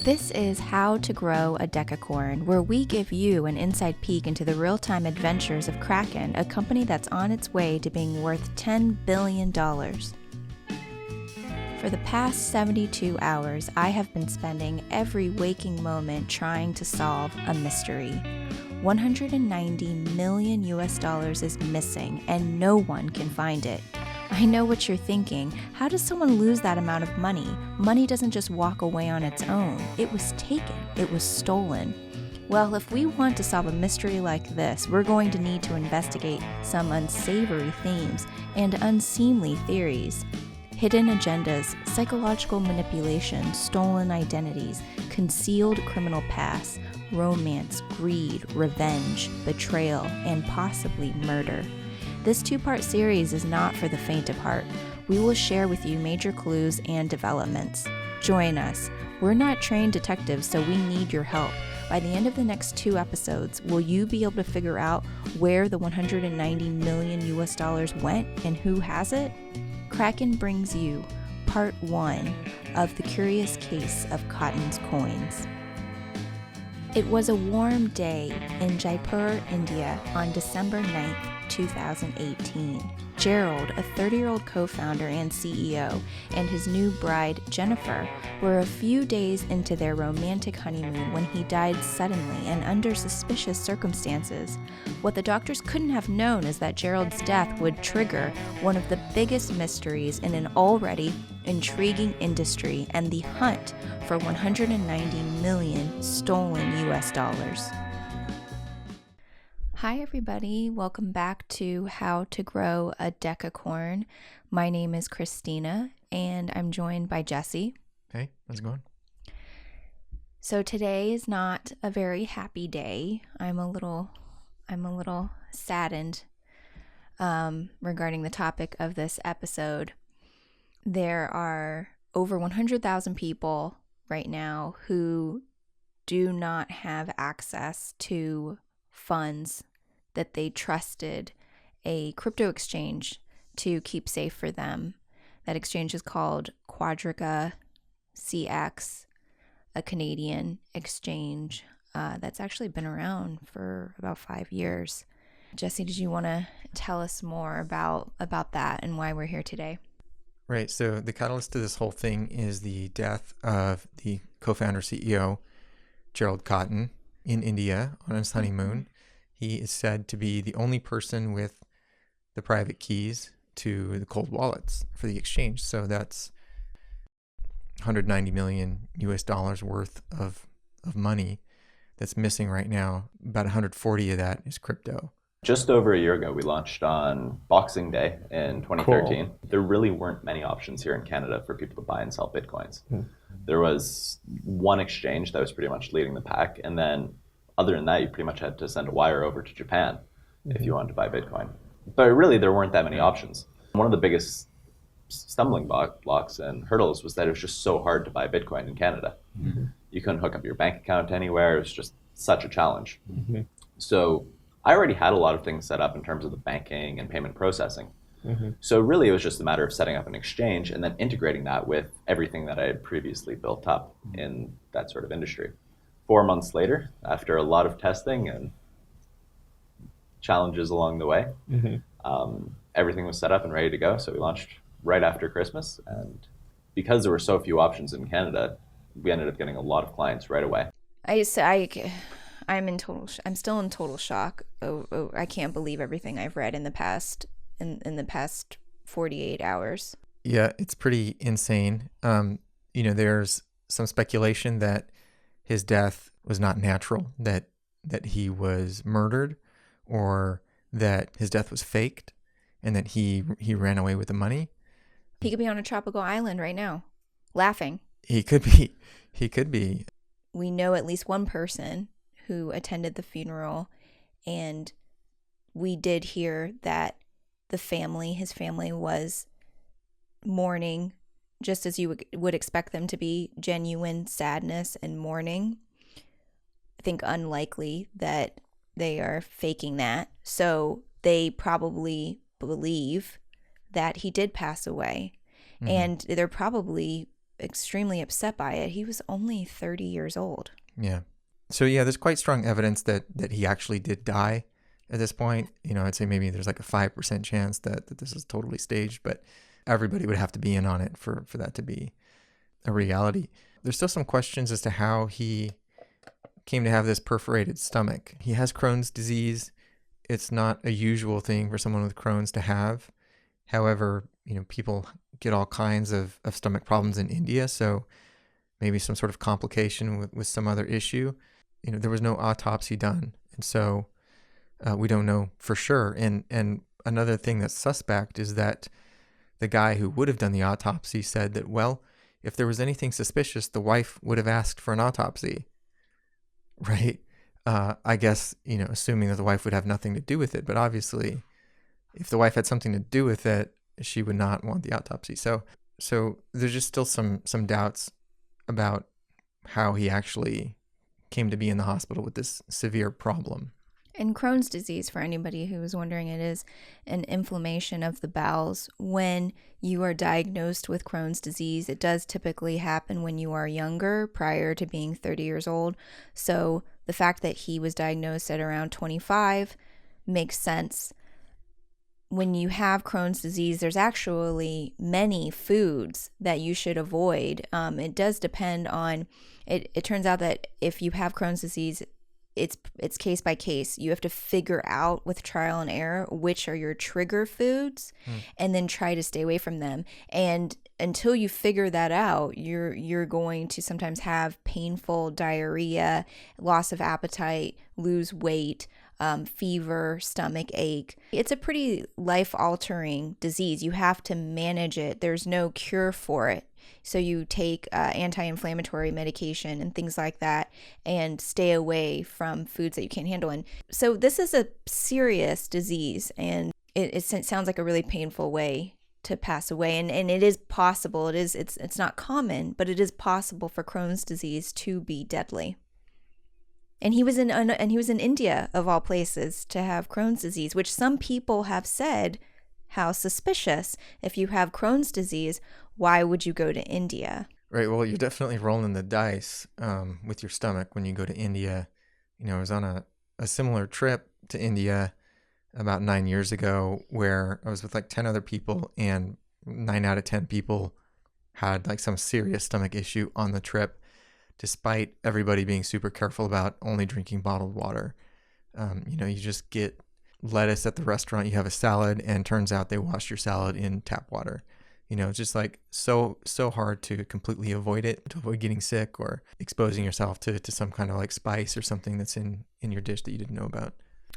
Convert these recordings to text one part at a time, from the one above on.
This is How to Grow a Decacorn, where we give you an inside peek into the real-time adventures of Kraken, a company that's on its way to being worth $10 billion. For the past 72 hours, I have been spending every waking moment trying to solve a mystery. $190 million is missing, and no one can find it. I know what you're thinking. How does someone lose that amount of money? Money doesn't just walk away on its own. It was taken. It was stolen. Well, if we want to solve a mystery like this, we're going to need to investigate some unsavory themes and unseemly theories. Hidden agendas, psychological manipulation, stolen identities, concealed criminal pasts, romance, greed, revenge, betrayal, and possibly murder. This two-part series is not for the faint of heart. We will share with you major clues and developments. Join us. We're not trained detectives, so we need your help. By the end of the next 2 episodes, will you be able to figure out where the $190 million went and who has it? Kraken brings you part 1 of the curious case of Cotton's coins. It was a warm day in Jaipur, India on December 9th, 2018. Gerald, a 30-year-old co-founder and CEO, and his new bride, Jennifer, were a few days into their romantic honeymoon when he died suddenly and under suspicious circumstances. What the doctors couldn't have known is that Gerald's death would trigger one of the biggest mysteries in an already intriguing industry and the hunt for 190 million stolen US dollars. Hi everybody, welcome back to How to Grow a Decacorn. My name is Christina and I'm joined by Jesse. Hey, how's it going? So today is not a very happy day. I'm a little saddened regarding the topic of this episode. There are over 100,000 people right now who do not have access to funds that they trusted a crypto exchange to keep safe for them. That exchange is called Quadriga CX, a Canadian exchange that's actually been around for about 5 years. Jesse, did you want to tell us more about that and why we're here today? Right. So the catalyst to this whole thing is the death of the co-founder CEO, Gerald Cotton, in India on his honeymoon. He is said to be the only person with the private keys to the cold wallets for the exchange. So that's $190 million worth of money that's missing right now. About 140 of that is crypto. Just over a year ago, we launched on Boxing Day in 2013. Cool. There really weren't many options here in Canada for people to buy and sell Bitcoins. There was one exchange that was pretty much leading the pack. And then other than that, you pretty much had to send a wire over to Japan if you wanted to buy Bitcoin. But really, there weren't that many options. One of the biggest stumbling blocks and hurdles was that it was just so hard to buy Bitcoin in Canada. You couldn't hook up your bank account anywhere. It was just such a challenge. So I already had a lot of things set up in terms of the banking and payment processing. So really, it was just a matter of setting up an exchange and then integrating that with everything that I had previously built up in that sort of industry. 4 months later, after a lot of testing and challenges along the way, everything was set up and ready to go. So we launched right after Christmas. And because there were so few options in Canada, we ended up getting a lot of clients right away. I'm still in total shock. I can't believe everything I've read in the past 48 hours. Yeah, it's pretty insane. There's some speculation that his death was not natural, that he was murdered, or that his death was faked, and that he ran away with the money. He could be on a tropical island right now, laughing. He could be. We know at least one person who attended the funeral, and we did hear that his family was mourning, just as you would expect them to be, genuine sadness and mourning. I think unlikely that they are faking that. So they probably believe that he did pass away. And they're probably extremely upset by it. He was only 30 years old. Yeah. So yeah, there's quite strong evidence that he actually did die at this point. I'd say maybe there's like a 5% chance that this is totally staged, but everybody would have to be in on it for that to be a reality. There's still some questions as to how he came to have this perforated stomach. He has Crohn's disease. It's not a usual thing for someone with Crohn's to have. However, people get all kinds of stomach problems in India, so maybe some sort of complication with some other issue. There was no autopsy done, and so we don't know for sure. And another thing that's suspect is that the guy who would have done the autopsy said that, well, if there was anything suspicious, the wife would have asked for an autopsy, right? I guess, assuming that the wife would have nothing to do with it. But obviously, if the wife had something to do with it, she would not want the autopsy. So there's just still some doubts about how he actually came to be in the hospital with this severe problem. And Crohn's disease, for anybody who was wondering, it is an inflammation of the bowels. When you are diagnosed with Crohn's disease, it does typically happen when you are younger, prior to being 30 years old. So the fact that he was diagnosed at around 25 makes sense. When you have Crohn's disease, there's actually many foods that you should avoid. It does depend on, it turns out that if you have Crohn's disease, it's case by case. You have to figure out with trial and error which are your trigger foods and then try to stay away from them. And until you figure that out, you're going to sometimes have painful diarrhea, loss of appetite, lose weight, fever, stomach ache. It's a pretty life-altering disease. You have to manage it. There's no cure for it. So you take anti-inflammatory medication and things like that and stay away from foods that you can't handle. And so this is a serious disease, and it sounds like a really painful way to pass away. And it is possible. It's not common, but it is possible for Crohn's disease to be deadly. And he was in India, of all places, to have Crohn's disease, which some people have said, how suspicious. If you have Crohn's disease, why would you go to India? Right. Well, you're definitely rolling the dice with your stomach when you go to India. I was on a similar trip to India about 9 years ago, where I was with like 10 other people, and 9 out of 10 people had like some serious stomach issue on the trip, despite everybody being super careful about only drinking bottled water. You just get lettuce at the restaurant, you have a salad, and turns out they washed your salad in tap water. It's just like so hard to completely avoid it, to avoid getting sick or exposing yourself to some kind of like spice or something that's in your dish that you didn't know about.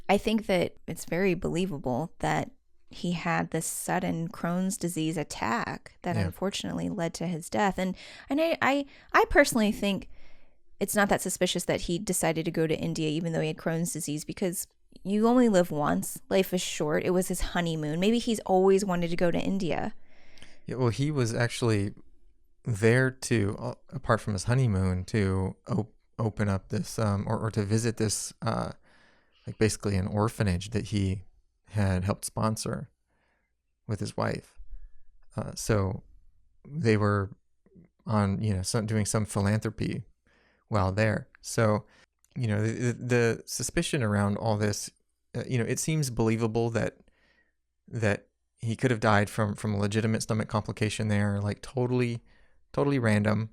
I think that it's very believable that he had this sudden Crohn's disease attack that unfortunately led to his death. And I personally think it's not that suspicious that he decided to go to India even though he had Crohn's disease, because you only live once. Life is short. It was his honeymoon. Maybe he's always wanted to go to India. Yeah, well, he was actually there to, apart from his honeymoon, to open up this, or to visit this, like basically an orphanage that he had helped sponsor with his wife. So they were on, doing some philanthropy while there. So, the suspicion around all this, it seems believable that he could have died from a legitimate stomach complication there, like totally random.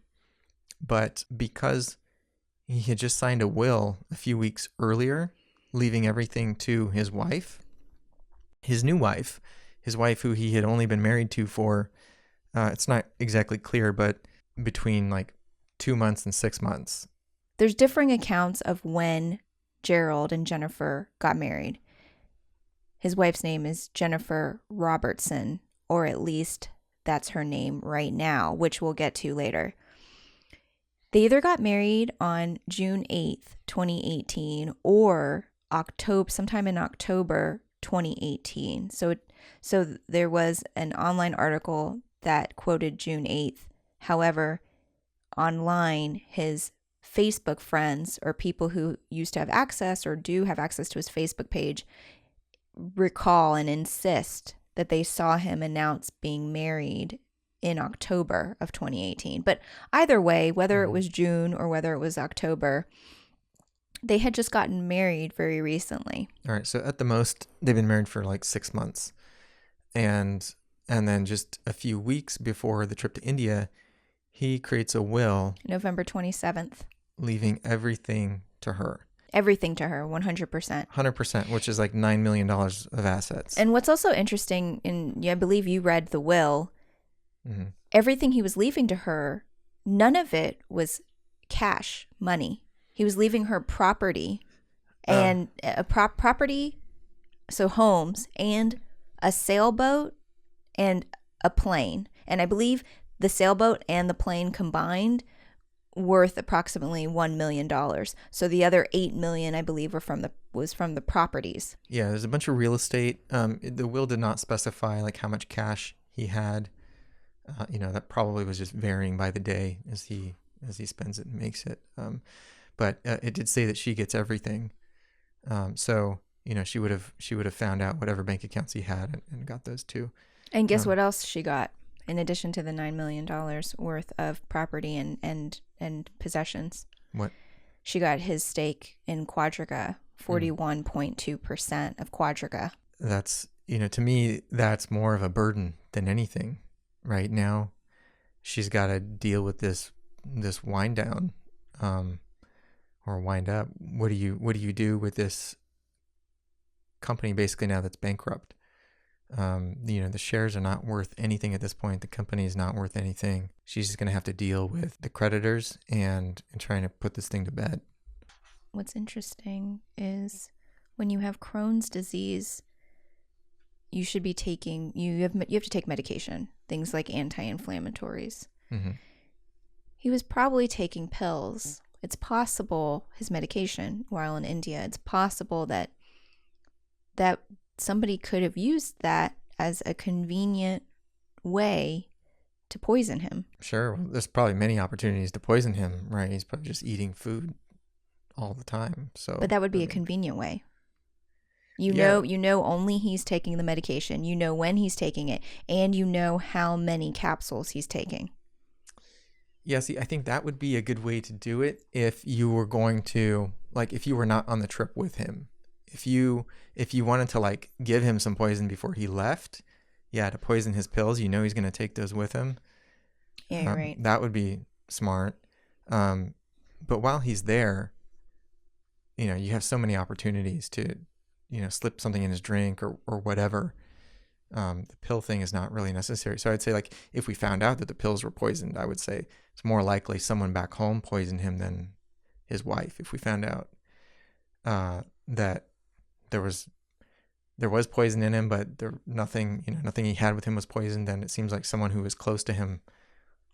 But because he had just signed a will a few weeks earlier, leaving everything to his wife, his new wife, his wife who he had only been married to for, it's not exactly clear, but between like 2 months and 6 months. There's differing accounts of when Gerald and Jennifer got married. His wife's name is Jennifer Robertson, or at least that's her name right now, which we'll get to later. They either got married on June 8th, 2018, or sometime in October 2018. So there was an online article that quoted June 8th. However, online, his Facebook friends, or people who used to have access or do have access to his Facebook page, recall and insist that they saw him announce being married in October of 2018. But either way, whether it was June or whether it was October, they had just gotten married very recently. All right. So at the most, they've been married for like 6 months. And then just a few weeks before the trip to India, he creates a will. November 27th. Leaving everything to her. Everything to her, 100%. 100%, which is like $9 million of assets. And what's also interesting, and I believe you read the will, everything he was leaving to her, none of it was cash, money. He was leaving her property and property, so homes, and a sailboat and a plane. And I believe the sailboat and the plane combined worth approximately $1 million. So the other $8 million, I believe, was from the properties. Yeah, there's a bunch of real estate. The will did not specify like how much cash he had. That probably was just varying by the day as he spends it and makes it. But it did say that she gets everything. So she would have found out whatever bank accounts he had and got those too. And guess what else she got? In addition to the $9 million worth of property and possessions. What? She got his stake in Quadriga, 41.2% of Quadriga. That's, to me, that's more of a burden than anything. Right now, she's got to deal with this wind down or wind up. What do you do with this company basically now that's bankrupt? The shares are not worth anything at this point. The company is not worth anything. She's just going to have to deal with the creditors and trying to put this thing to bed. What's interesting is when you have Crohn's disease, you should be taking, you have to take medication, things like anti-inflammatories. Mm-hmm. He was probably taking pills. It's possible his medication while in India, it's possible that somebody could have used that as a convenient way to poison him. Sure. Well, there's probably many opportunities to poison him, right? He's probably just eating food all the time. So, but that would be a convenient way. You know only he's taking the medication. You know when he's taking it, and you know how many capsules he's taking. Yeah, see, I think that would be a good way to do it if you were going to, like, if you were not on the trip with him. If you wanted to like give him some poison before he left, to poison his pills, he's going to take those with him. Yeah, right. That would be smart. But while he's there, you have so many opportunities to, slip something in his drink or whatever. The pill thing is not really necessary. So I'd say like if we found out that the pills were poisoned, I would say it's more likely someone back home poisoned him than his wife. If we found out that there was poison in him, but nothing he had with him was poisoned, then it seems like someone who was close to him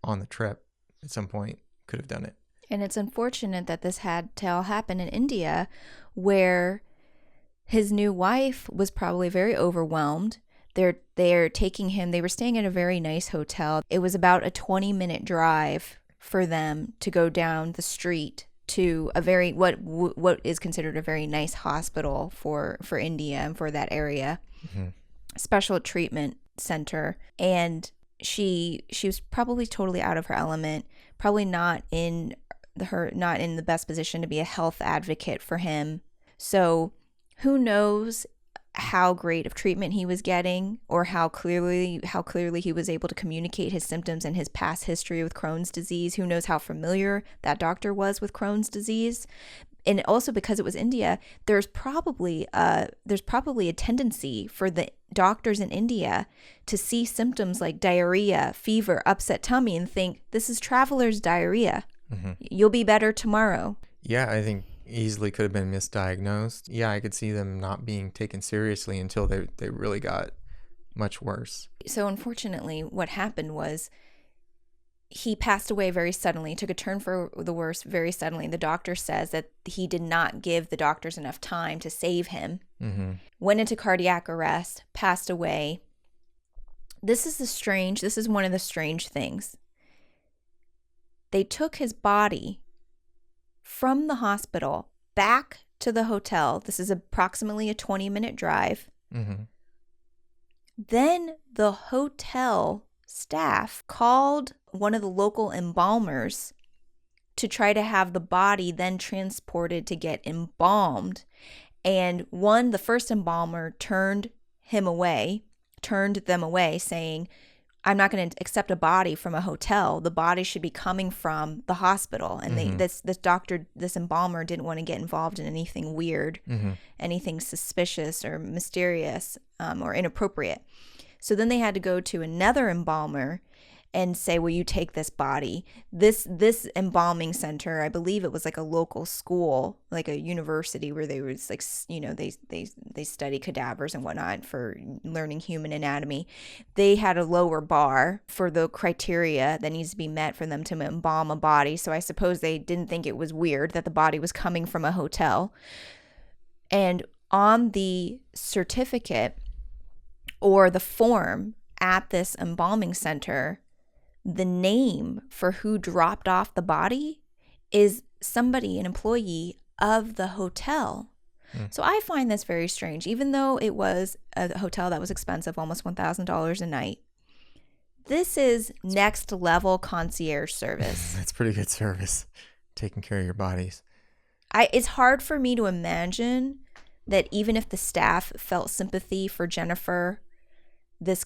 on the trip at some point could have done it. And it's unfortunate that this had to all happen in India, where his new wife was probably very overwhelmed. They're taking him, they were staying at a very nice hotel. It was about a 20-minute drive for them to go down the street to a very what is considered a very nice hospital for India and for that area, special treatment center. And she was probably totally out of her element, probably not in the best position to be a health advocate for him. So who knows how great of treatment he was getting, or how clearly he was able to communicate his symptoms and his past history with Crohn's disease. Who knows how familiar that doctor was with Crohn's disease. And also, because it was India, there's probably a tendency for the doctors in India to see symptoms like diarrhea, fever, upset tummy, and think this is traveler's diarrhea. Mm-hmm. You'll be better tomorrow. Yeah, I think easily could have been misdiagnosed. Yeah, I could see them not being taken seriously until they really got much worse. So unfortunately, what happened was he passed away very suddenly, took a turn for the worse very suddenly. The doctor says that he did not give the doctors enough time to save him. Mm-hmm. Went into cardiac arrest, passed away. This is one of the strange things. They took his body from the hospital back to the hotel. This is approximately a 20-minute drive. Mm-hmm. Then the hotel staff called one of the local embalmers to try to have the body then transported to get embalmed. And the first embalmer turned them away, saying, I'm not going to accept a body from a hotel. The body should be coming from the hospital. And this embalmer didn't want to get involved in anything weird, anything suspicious or mysterious or inappropriate. So then they had to go to another embalmer and say, will you take this body? This embalming center, I believe it was like a local school, like a university where they was like, they study cadavers and whatnot for learning human anatomy. They had a lower bar for the criteria that needs to be met for them to embalm a body. So I suppose they didn't think it was weird that the body was coming from a hotel. And on the certificate or the form at this embalming center, the name for who dropped off the body is somebody, an employee of the hotel. So I find this very strange, even though it was a hotel that was expensive, almost $1,000 a night. This is next level concierge service. That's pretty good service, taking care of your bodies. It's hard for me to imagine that even if the staff felt sympathy for Jennifer, this,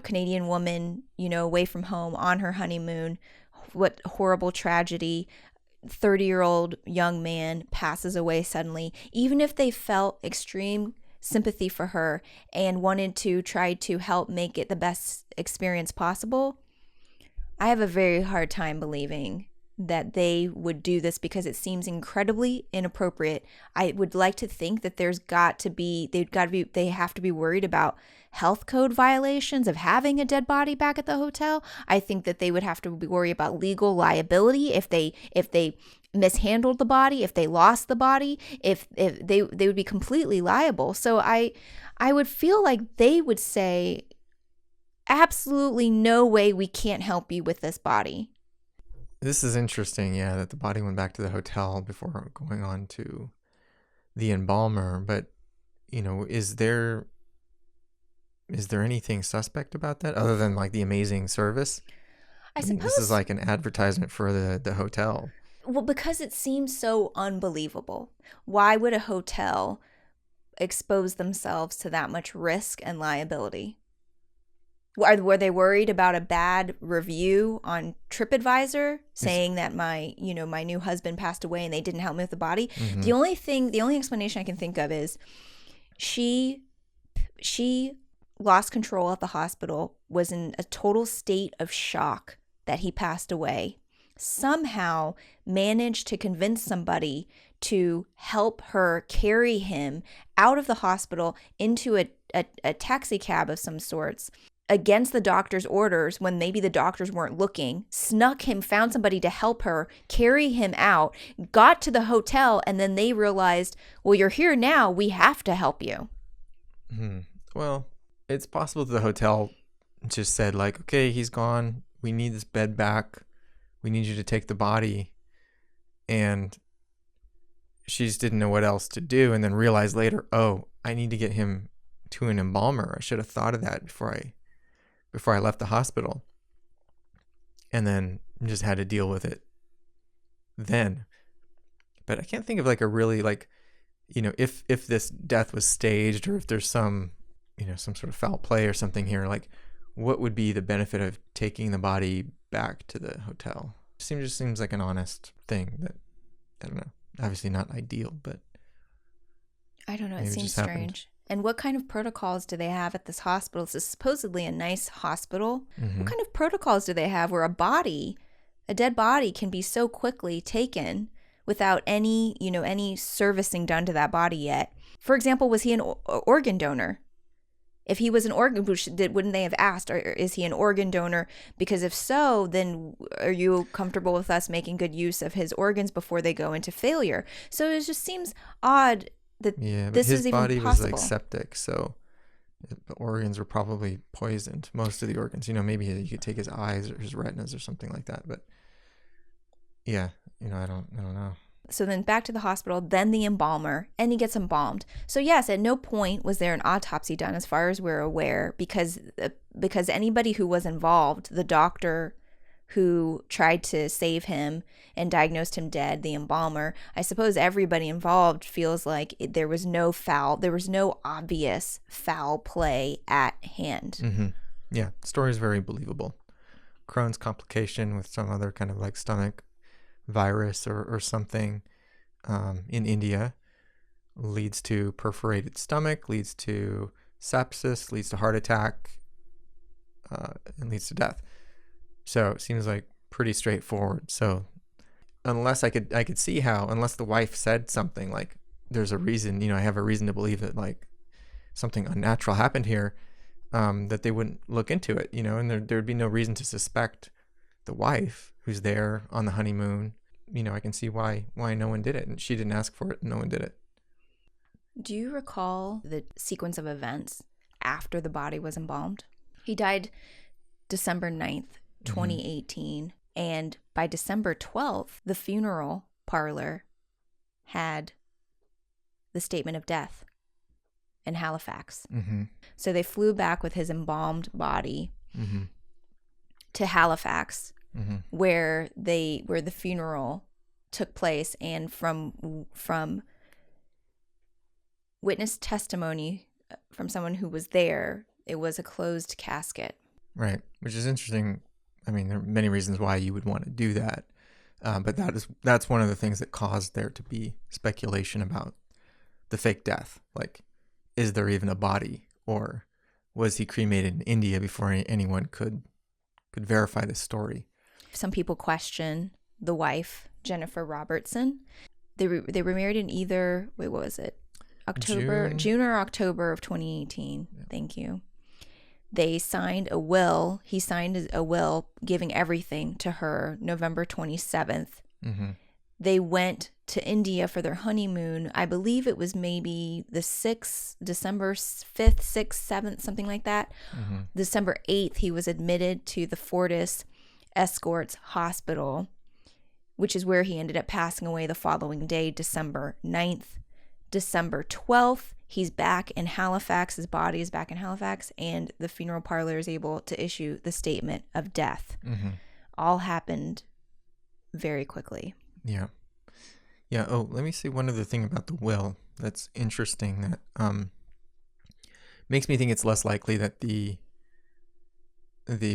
Canadian woman, away from home on her honeymoon, what horrible tragedy, 30-year-old young man passes away suddenly. Even if they felt extreme sympathy for her and wanted to try to help make it the best experience possible, I have a very hard time believing that they would do this because it seems incredibly inappropriate. I would like to think that they have to be worried about health code violations of having a dead body back at the hotel. I think that they would have to worry about legal liability if they mishandled the body, if they lost the body, if they would be completely liable. So I would feel like they would say, absolutely no way, we can't help you with this body. This is interesting, yeah, that the body went back to the hotel before going on to the embalmer. But, is there anything suspect about that other than like the amazing service? I suppose this is like an advertisement for the hotel. Well, because it seems so unbelievable. Why would a hotel expose themselves to that much risk and liability? Were they worried about a bad review on TripAdvisor saying that my new husband passed away and they didn't help me with the body? Mm-hmm. The only explanation I can think of is she lost control at the hospital, was in a total state of shock that he passed away, somehow managed to convince somebody to help her carry him out of the hospital into a taxi cab of some sorts, against the doctor's orders when maybe the doctors weren't looking, found somebody to help her carry him out, got to the hotel, and then they realized, well, you're here now, we have to help you. Well, it's possible that the hotel just said like, okay, he's gone, we need this bed back, we need you to take the body, and she just didn't know what else to do, and then realized later, oh, I need to get him to an embalmer. I should have thought of that before I left the hospital, and then just had to deal with it then. But I can't think of like a really like, if this death was staged, or if there's some sort of foul play or something here, like what would be the benefit of taking the body back to the hotel? It just seems like an honest thing that, I don't know, obviously not ideal, but I don't know, it seems strange. Happened. And what kind of protocols do they have at this hospital? This is supposedly a nice hospital. Mm-hmm. What kind of protocols do they have where a dead body can be so quickly taken without any servicing done to that body yet? For example, was he an organ donor? If he was an organ, wouldn't they have asked, or is he an organ donor? Because if so, then are you comfortable with us making good use of his organs before they go into failure? So it just seems odd that this is even possible. His body was like septic, so the organs were probably poisoned. Most of the organs, maybe you could take his eyes or his retinas or something like that. But yeah, I don't know. So then back to the hospital, then the embalmer, and he gets embalmed. So yes, at no point was there an autopsy done as far as we're aware, because anybody who was involved, the doctor who tried to save him and diagnosed him dead, the embalmer, I suppose everybody involved feels like there was no obvious foul play at hand. Mm-hmm. Yeah, the story is very believable. Crohn's complication with some other kind of like stomach virus or something in India leads to perforated stomach, leads to sepsis, leads to heart attack, and leads to death. So it seems like pretty straightforward. So unless I could see how, unless the wife said something like, there's a reason, I have a reason to believe that like something unnatural happened here, that they wouldn't look into it, and there'd be no reason to suspect the wife who's there on the honeymoon. I can see why no one did it, and she didn't ask for it, and no one did it. Do you recall the sequence of events after the body was embalmed? He died December 9th, 2018, and by December 12th, the funeral parlor had the statement of death in Halifax. Mm-hmm. So they flew back with his embalmed body to Halifax, where the funeral took place, and from witness testimony from someone who was there, it was a closed casket. Right, which is interesting. I mean, there are many reasons why you would want to do that, but that's one of the things that caused there to be speculation about the fake death. Like, is there even a body, or was he cremated in India before anyone could verify this story? Some people question the wife, Jennifer Robertson. They were married in either, what was it? June or October of 2018. Yeah. Thank you. They signed a will. He signed a will giving everything to her November 27th. Mm-hmm. They went to India for their honeymoon. I believe it was maybe the 6th, December 5th, 6th, 7th, something like that. Mm-hmm. December 8th, he was admitted to the Fortis Escorts Hospital, which is where he ended up passing away the following day, December 9th. December 12th, he's back in Halifax. His body is back in Halifax, and the funeral parlor is able to issue the statement of death. Mm-hmm. All happened very quickly. Yeah. Yeah. Oh, let me say one other thing about the will that's interesting that makes me think it's less likely that the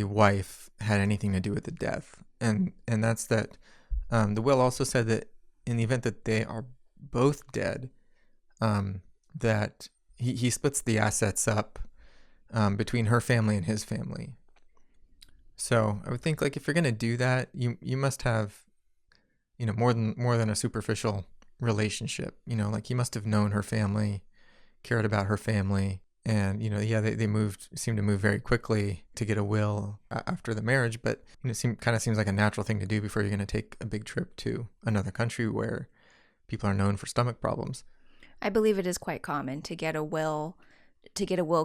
wife had anything to do with the death. And that's that the will also said that in the event that they are both dead, that he splits the assets up between her family and his family. So I would think, like, if you're going to do that, you must have, more than a superficial relationship. Like, he must have known her family, cared about her family, and they seemed to move very quickly to get a will after the marriage. But it seems like a natural thing to do before you're going to take a big trip to another country where people are known for stomach problems. I believe it is quite common to get a will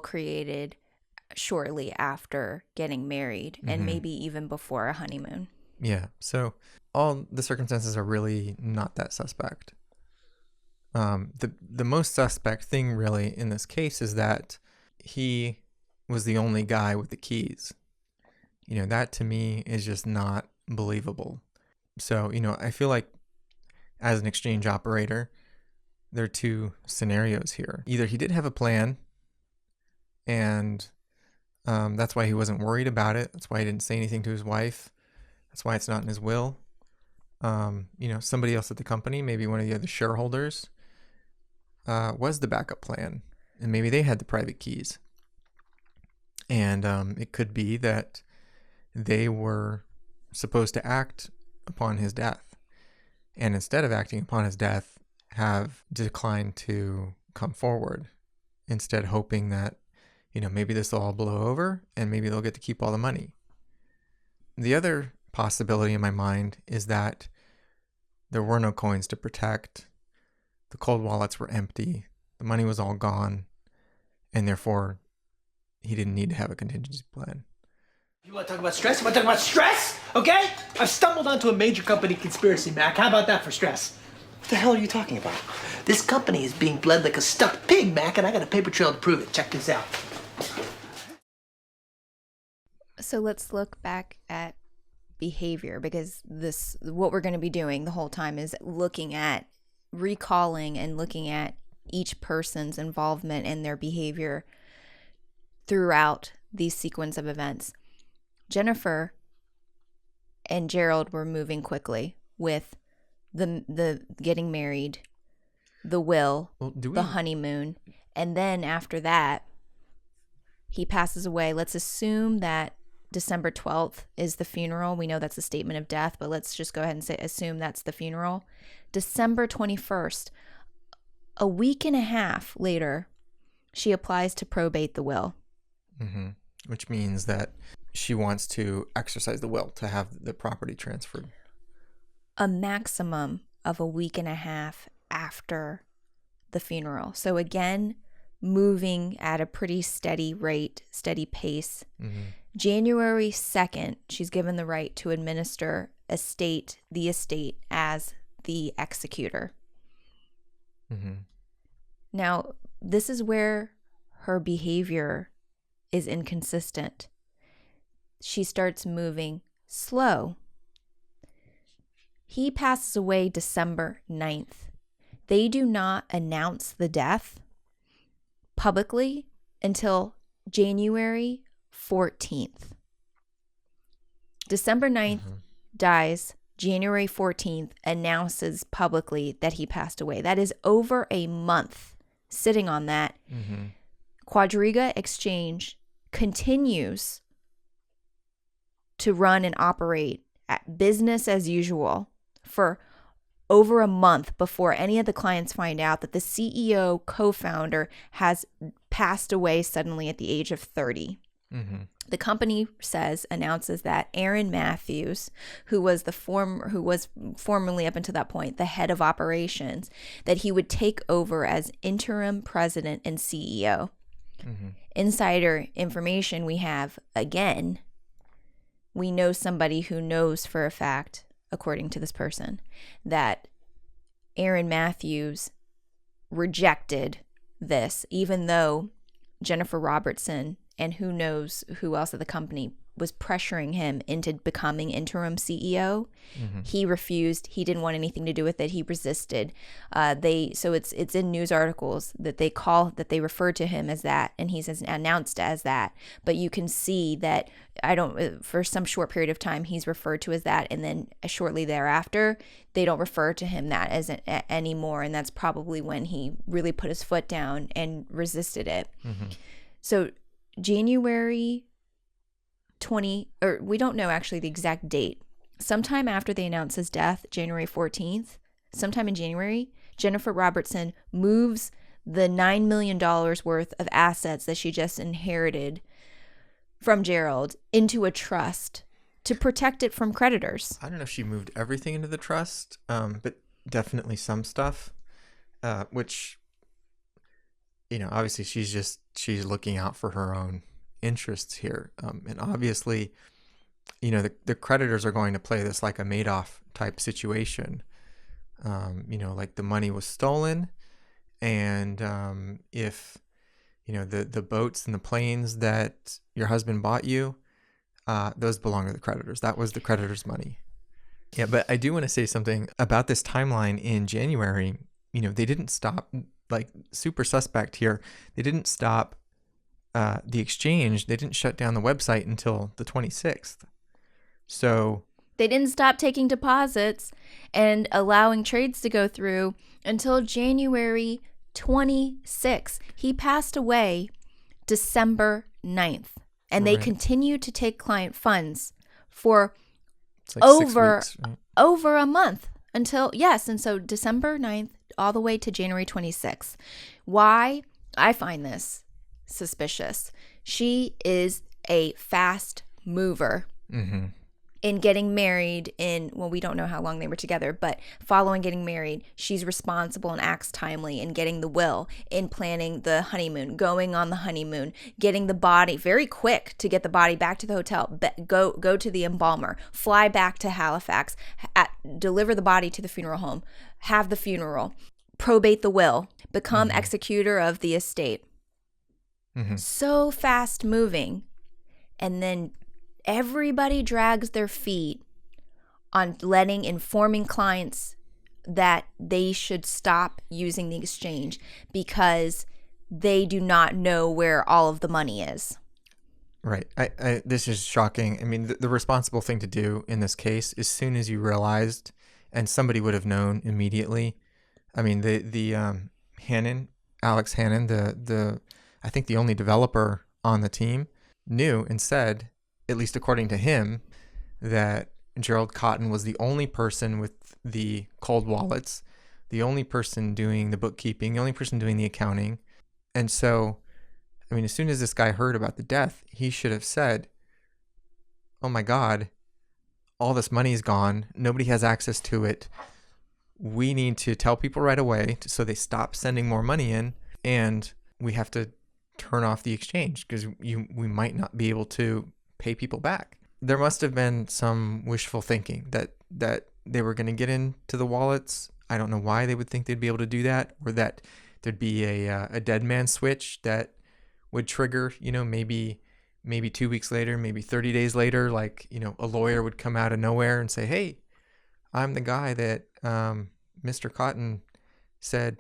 created shortly after getting married, and maybe even before a honeymoon. Yeah. So all the circumstances are really not that suspect. The most suspect thing really in this case is that he was the only guy with the keys. That to me is just not believable. So, I feel like as an exchange operator, there are two scenarios here. Either he did have a plan, and that's why he wasn't worried about it. That's why he didn't say anything to his wife. That's why it's not in his will. Somebody else at the company, maybe one of the other shareholders, was the backup plan, and maybe they had the private keys. And it could be that they were supposed to act upon his death, and instead of acting upon his death, have declined to come forward, instead hoping that, maybe this will all blow over and maybe they'll get to keep all the money. The other possibility in my mind is that there were no coins to protect. The cold wallets were empty. The money was all gone. And therefore, he didn't need to have a contingency plan. You want to talk about stress? You want to talk about stress? Okay? I've stumbled onto a major company conspiracy, Mac. How about that for stress? What the hell are you talking about? This company is being bled like a stuck pig, Mac, and I got a paper trail to prove it. Check this out. So let's look back at behavior, because what we're going to be doing the whole time is looking at recalling and looking at each person's involvement and their behavior throughout these sequence of events. Jennifer and Gerald were moving quickly with the getting married, the will, the honeymoon, and then after that, he passes away. Let's assume that December 12th is the funeral. We know that's a statement of death, but let's just go ahead and assume that's the funeral. December 21st, a week and a half later, she applies to probate the will. Mm-hmm. Which means that she wants to exercise the will to have the property transferred. A maximum of a week and a half after the funeral. So again, moving at a pretty steady rate, steady pace. Mm-hmm. January 2nd, she's given the right to administer the estate as the executor. Mm-hmm. Now, this is where her behavior is inconsistent. She starts moving slow. He passes away December 9th. They do not announce the death publicly until January 14th. December 9th dies. January 14th announces publicly that he passed away. That is over a month sitting on that. Mm-hmm. Quadriga Exchange continues to run and operate at business as usual for over a month before any of the clients find out that the CEO co-founder has passed away suddenly at the age of 30. Mm-hmm. The company announces that Aaron Matthews, who was formerly up until that point the head of operations, that he would take over as interim president and CEO. Mm-hmm. Insider information we have, again, we know somebody who knows for a fact, according to this person, that Aaron Matthews rejected this, even though Jennifer Robertson and who knows who else at the company was pressuring him into becoming interim CEO. Mm-hmm. He refused. He didn't want anything to do with it. He resisted. So it's in news articles that they refer to him as that, and he's announced as that. But you can see that for some short period of time he's referred to as that, and then shortly thereafter they don't refer to him that as anymore, and that's probably when he really put his foot down and resisted it. Mm-hmm. So January 20, or we don't know actually the exact date. Sometime after they announce his death, January 14th, sometime in January, Jennifer Robertson moves the $9 million worth of assets that she just inherited from Gerald into a trust to protect it from creditors. I don't know if she moved everything into the trust, but definitely some stuff, which, obviously she's looking out for her own interests here. And obviously, the creditors are going to play this like a Madoff type situation. Like the money was stolen, and if, the boats and the planes that your husband bought you, those belong to the creditors. That was the creditors' money. Yeah, but I do want to say something about this timeline in January. They didn't stop, like super suspect here. They didn't stop the exchange. They didn't shut down the website until the 26th. So they didn't stop taking deposits and allowing trades to go through until January 26th. He passed away December 9th, and they continued to take client funds for like over 6 weeks, right? Over a month until, yes, and so December 9th all the way to January 26th. Why? I find this suspicious. She is a fast mover. Mm-hmm. in getting married well, we don't know how long they were together, but following getting married, she's responsible and acts timely in getting the will, in planning the honeymoon, going on the honeymoon, getting the body very quick to get the body back to the hotel, go to the embalmer, fly back to Halifax, deliver the body to the funeral home, have the funeral, probate the will, become executor of the estate. So fast moving. And then everybody drags their feet on informing clients that they should stop using the exchange because they do not know where all of the money is. Right. This is shocking. I mean, the responsible thing to do in this case, as soon as you realized, and somebody would have known immediately. I mean, Alex Hannon, I think the only developer on the team, knew and said, at least according to him, that Gerald Cotton was the only person with the cold wallets, the only person doing the bookkeeping, the only person doing the accounting. And so, I mean, as soon as this guy heard about the death, he should have said, oh my God, all this money is gone. Nobody has access to it. We need to tell people right away so they stop sending more money in, and we have to turn off the exchange because we might not be able to pay people back. There must have been some wishful thinking that they were going to get into the wallets. I don't know why they would think they'd be able to do that, or that there'd be a dead man switch that would trigger, maybe 2 weeks later, maybe 30 days later, like, a lawyer would come out of nowhere and say, hey, I'm the guy that Mr. Cotton said,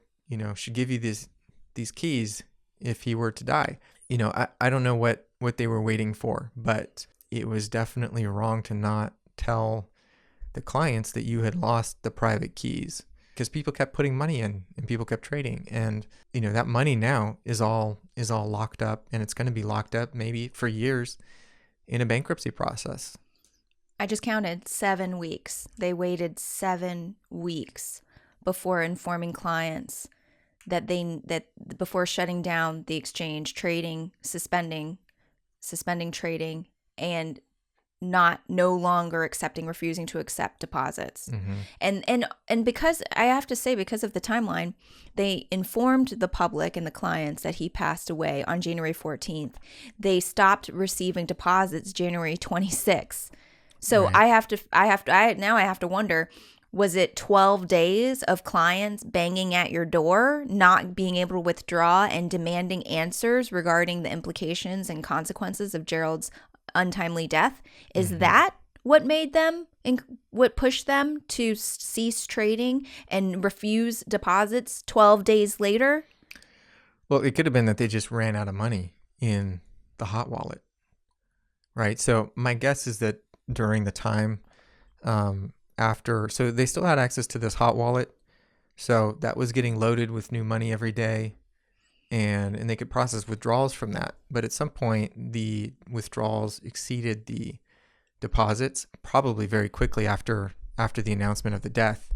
should give you these keys if he were to die. I don't know what they were waiting for, but it was definitely wrong to not tell the clients that you had lost the private keys, because people kept putting money in and people kept trading. And, that money now is all locked up, and it's going to be locked up maybe for years in a bankruptcy process. I just counted 7 weeks. They waited 7 weeks before informing clients that before shutting down the exchange, suspending trading, and no longer refusing to accept deposits. And because I have to say, because of the timeline, they informed the public and the clients that he passed away on January 14th. They stopped receiving deposits January 26th. So right. I have to wonder, was it 12 days of clients banging at your door, not being able to withdraw and demanding answers regarding the implications and consequences of Gerald's untimely death? Is that what what pushed them to cease trading and refuse deposits 12 days later? Well, it could have been that they just ran out of money in the hot wallet, right? So my guess is that during the time so they still had access to this hot wallet. So that was getting loaded with new money every day, and they could process withdrawals from that. But at some point, the withdrawals exceeded the deposits, probably very quickly after the announcement of the death.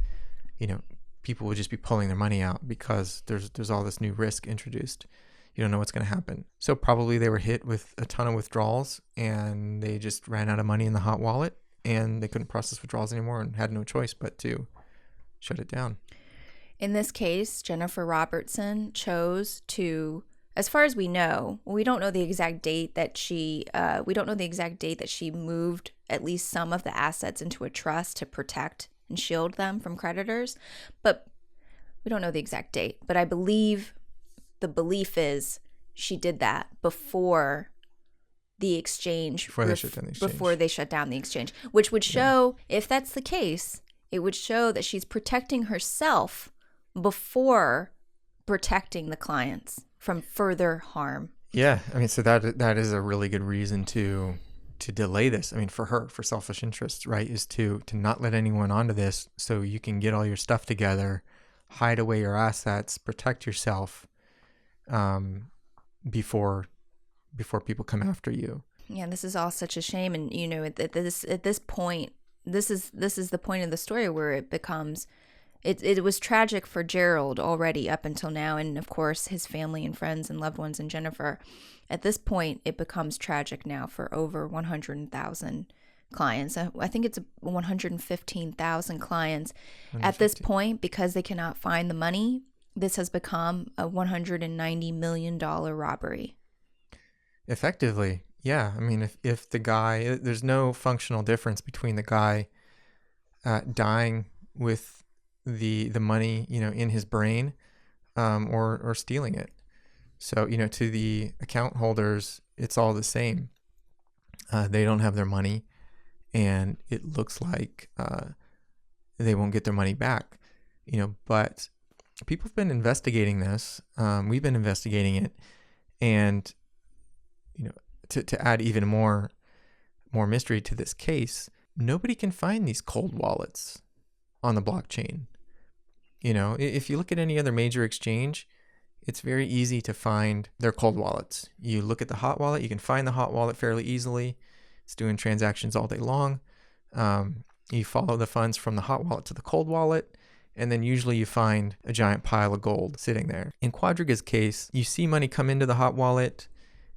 People would just be pulling their money out because there's all this new risk introduced. You don't know what's going to happen. So probably they were hit with a ton of withdrawals, and they just ran out of money in the hot wallet, and they couldn't process withdrawals anymore and had no choice but to shut it down. In this case, Jennifer Robertson chose to, as far as we know, we don't know the exact date that she moved at least some of the assets into a trust to protect and shield them from creditors, but we don't know the exact date. But I believe the belief is she did that before the exchange, before they shut down the exchange, which would show, if that's the case, it would show that she's protecting herself before protecting the clients from further harm. Yeah, I mean, so that is a really good reason to delay this. I mean, for her, for selfish interests, right, is to not let anyone onto this, so you can get all your stuff together, hide away your assets, protect yourself, before people come after you. Yeah, this is all such a shame, and at this point, this is the point of the story where it becomes. It was tragic for Gerald already up until now, and of course his family and friends and loved ones and Jennifer. At this point, it becomes tragic now for over 100,000 clients. I think it's 115,000 clients. At this point, because they cannot find the money, this has become a $190 million robbery. Effectively, yeah. I mean, if the guy, there's no functional difference between the guy dying with the money, in his brain, or stealing it. So, to the account holders, it's all the same. They don't have their money, and it looks like they won't get their money back. But people have been investigating this. We've been investigating it, and to add even more mystery to this case, nobody can find these cold wallets on the blockchain. If you look at any other major exchange, it's very easy to find their cold wallets. You look at the hot wallet, you can find the hot wallet fairly easily. It's doing transactions all day long. You follow the funds from the hot wallet to the cold wallet, and then usually you find a giant pile of gold sitting there. In Quadriga's case, you see money come into the hot wallet,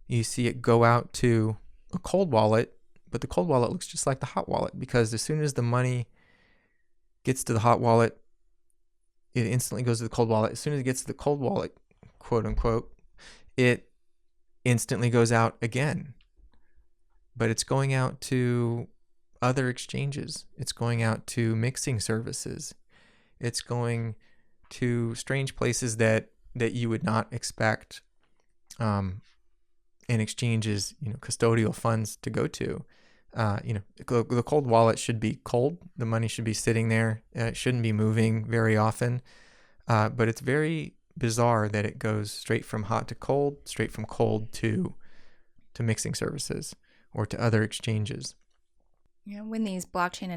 you see it go out to a cold wallet, but the cold wallet looks just like the hot wallet, because as soon as the money gets to the hot wallet, it instantly goes to the cold wallet. As soon as it gets to the cold wallet, quote unquote, it instantly goes out again. But it's going out to other exchanges. It's going out to mixing services. It's going to strange places that you would not expect an exchange's custodial funds to go to. The cold wallet should be cold. The money should be sitting there. It shouldn't be moving very often. But it's very bizarre that it goes straight from hot to cold, straight from cold to mixing services or to other exchanges. When these blockchain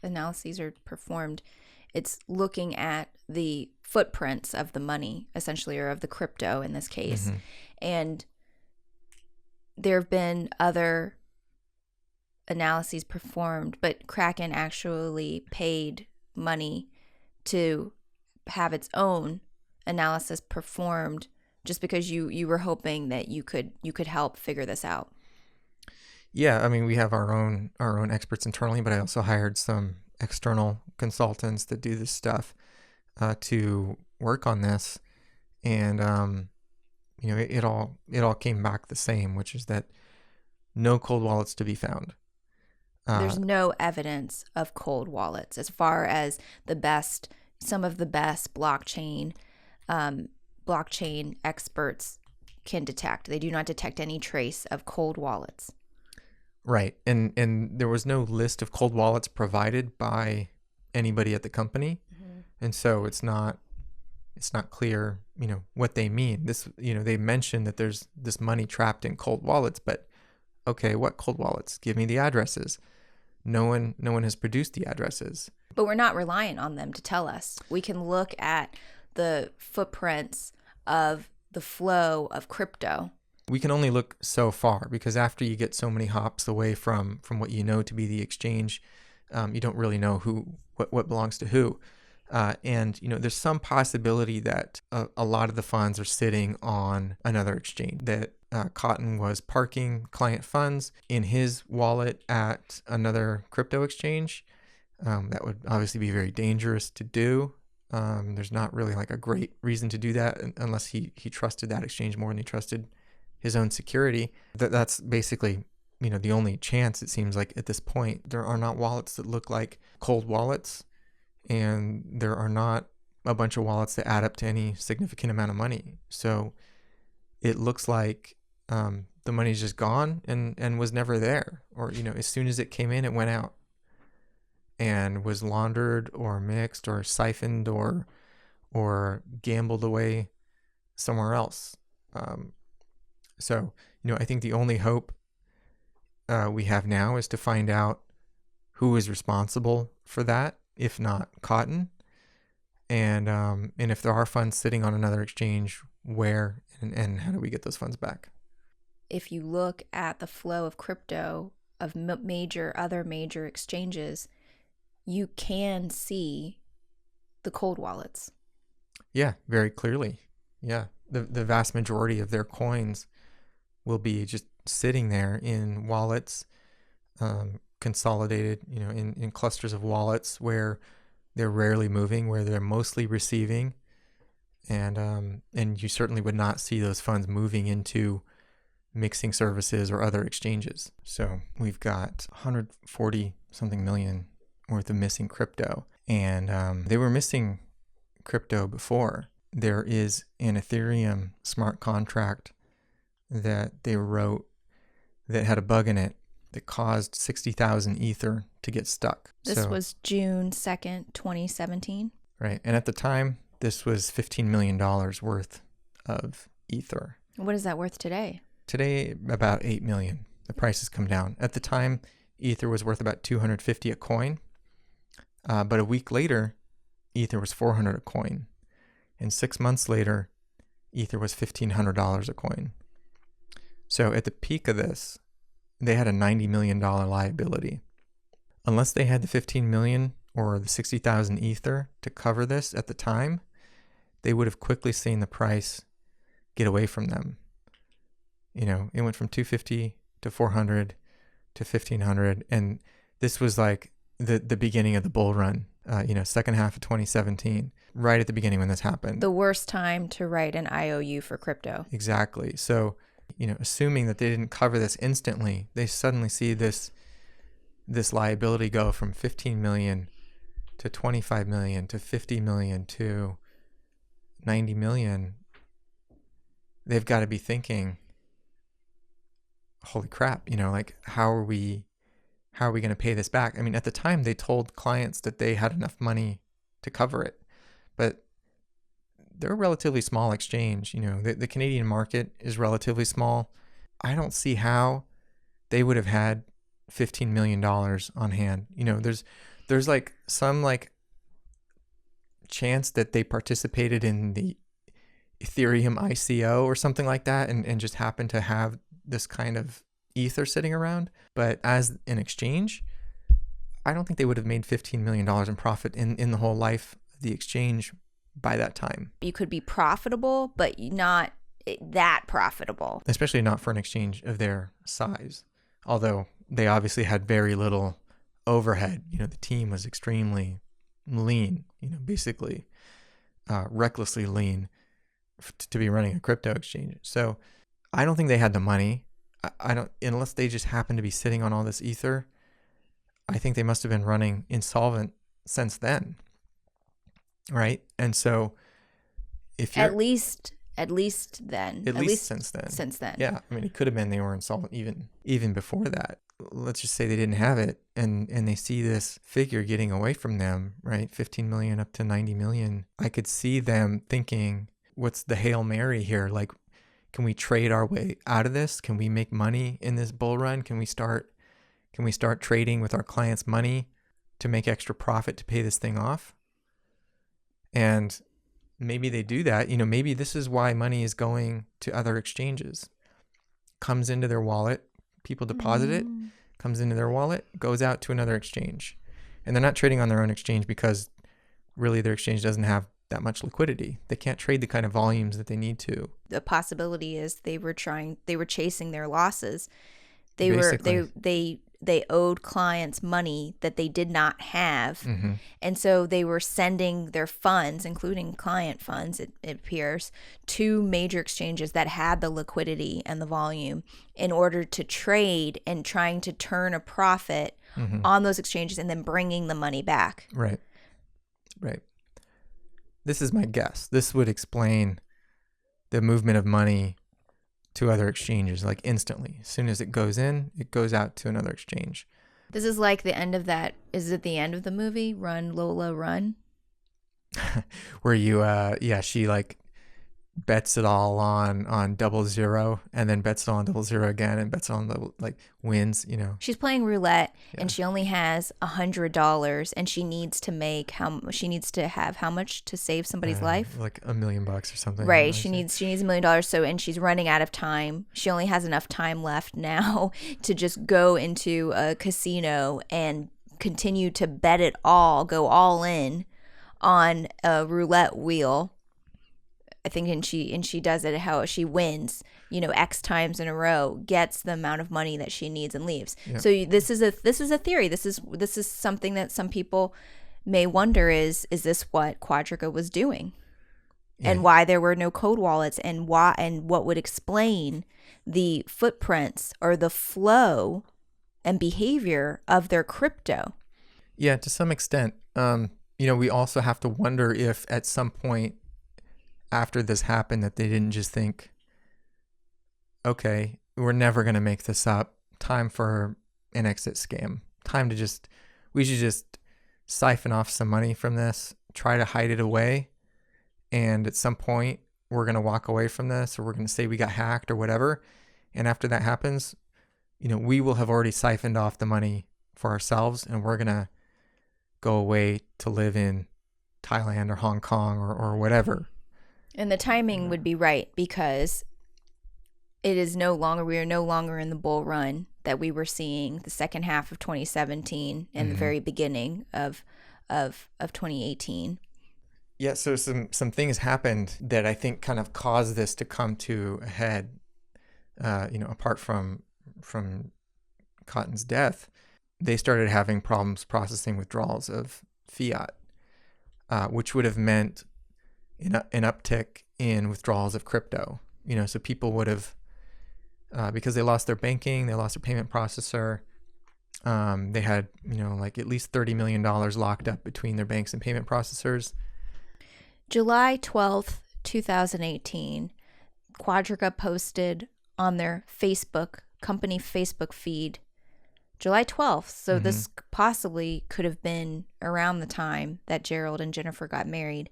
analyses are performed, it's looking at the footprints of the money, essentially, or of the crypto in this case. Mm-hmm. And there have been other analyses performed, but Kraken actually paid money to have its own analysis performed, just because you were hoping that you could help figure this out. Yeah, I mean, we have our own experts internally, but I also hired some external consultants that do this stuff to work on this, and it all came back the same, which is that no cold wallets to be found. There's no evidence of cold wallets as far as some of the best blockchain experts can detect. They do not detect any trace of cold wallets. Right. And there was no list of cold wallets provided by anybody at the company. Mm-hmm. And so it's not clear, what they mean. This, they mentioned that there's this money trapped in cold wallets, but okay, what cold wallets? Give me the addresses. No one has produced the addresses. But we're not reliant on them to tell us. We can look at the footprints of the flow of crypto. We can only look so far, because after you get so many hops away from what you know to be the exchange, you don't really know what belongs to who. And there's some possibility that a lot of the funds are sitting on another exchange, that Cotton was parking client funds in his wallet at another crypto exchange. That would obviously be very dangerous to do. There's not really like a great reason to do that unless he trusted that exchange more than he trusted his own security. That's basically, the only chance, it seems like, at this point. There are not wallets that look like cold wallets, and there are not a bunch of wallets that add up to any significant amount of money. So it looks like the money's just gone and was never there, or as soon as it came in, it went out and was laundered or mixed or siphoned or gambled away somewhere else. So I think the only hope we have now is to find out who is responsible for that, if not Cotton, and if there are funds sitting on another exchange, where and how do we get those funds back? If you look at the flow of crypto of other major exchanges, you can see the cold wallets. Yeah, very clearly. Yeah, the vast majority of their coins will be just sitting there in wallets, consolidated, in clusters of wallets where they're rarely moving, where they're mostly receiving. And you certainly would not see those funds moving into mixing services or other exchanges. So we've got 140 something million worth of missing crypto. And they were missing crypto before. There is an Ethereum smart contract that they wrote that had a bug in it that caused 60,000 Ether to get stuck. This was June 2nd, 2017. Right. And at the time, this was $15 million worth of Ether. What is that worth today? Today, about 8 million. The price has come down. At the time, Ether was worth about 250 a coin. But a week later, Ether was 400 a coin. And 6 months later, Ether was $1,500 a coin. So at the peak of this, they had a $90 million liability. Unless they had the 15 million or the 60,000 Ether to cover this at the time, they would have quickly seen the price get away from them. It went from 250 to 400 to 1,500. And this was like the beginning of the bull run, second half of 2017, right at the beginning when this happened. The worst time to write an IOU for crypto. Exactly. So, assuming that they didn't cover this instantly, they suddenly see this liability go from 15 million to 25 million to 50 million to 90 million. They've got to be thinking, holy crap, how are we going to pay this back? I mean, at the time they told clients that they had enough money to cover it, but they're a relatively small exchange. The Canadian market is relatively small. I don't see how they would have had $15 million on hand. There's like some chance that they participated in the Ethereum ICO or something like that and just happened to have this kind of Ether sitting around. But as an exchange, I don't think they would have made $15 million in profit in the whole life of the exchange by that time. You could be profitable, but not that profitable. Especially not for an exchange of their size. Although they obviously had very little overhead. The team was extremely lean, basically recklessly lean to be running a crypto exchange. So I don't think they had the money. I don't, unless they just happened to be sitting on all this Ether. I think they must have been running insolvent since then. Right. And so if you're at least since then. Yeah. I mean, it could have been they were insolvent even before that. Let's just say they didn't have it and they see this figure getting away from them, right? 15 million up to 90 million. I could see them thinking, what's the Hail Mary here? Like, can we trade our way out of this? Can we make money in this bull run? Can we start trading with our clients' money to make extra profit to pay this thing off? And maybe they do that. Maybe this is why money is going to other exchanges. Comes into their wallet, people deposit it, comes into their wallet, goes out to another exchange. And they're not trading on their own exchange because really their exchange doesn't have that much liquidity. They can't trade the kind of volumes that they need to. The possibility is they were chasing their losses. They owed clients money that they did not have. Mm-hmm. And so they were sending their funds, including client funds, it appears, to major exchanges that had the liquidity and the volume in order to trade and trying to turn a profit on those exchanges and then bringing the money back. Right. This is my guess. This would explain the movement of money to other exchanges, like instantly. As soon as it goes in, it goes out to another exchange. This is like the end of that. Is it the end of the movie? Run, Lola, Run? Where you, she like bets it all on 00 and then bets it all on 00 again and bets it on wins, She's playing roulette and she only has $100 and she needs to have how much to save somebody's life? Like $1 million or something. Right. She needs $1 million. So, and she's running out of time. She only has enough time left now to just go into a casino and continue to bet it all, go all in on a roulette wheel. I think, and she does it how she wins, X times in a row, gets the amount of money that she needs and leaves. Yeah. So this is a theory. This is something that some people may wonder is this what Quadriga was doing? Yeah. And why there were no code wallets, and what would explain the footprints or the flow and behavior of their crypto. Yeah, to some extent. We also have to wonder if at some point after this happened that they didn't just think, okay, we're never going to make this up. Time for an exit scam. We should just siphon off some money from this, try to hide it away. And at some point we're going to walk away from this, or we're going to say we got hacked or whatever. And after that happens, we will have already siphoned off the money for ourselves, and we're going to go away to live in Thailand or Hong Kong or whatever. And the timing would be right, because we are no longer in the bull run that we were seeing the second half of 2017 and the very beginning of 2018. Yeah, so some things happened that I think kind of caused this to come to a head. Apart from Cotton's death, they started having problems processing withdrawals of fiat, which would have meant an uptick in withdrawals of crypto. So people would have, because they lost their banking, they lost their payment processor. They had, like at least $30 million locked up between their banks and payment processors. July 12th, 2018, Quadriga posted on their company Facebook feed, July 12th. So this possibly could have been around the time that Gerald and Jennifer got married.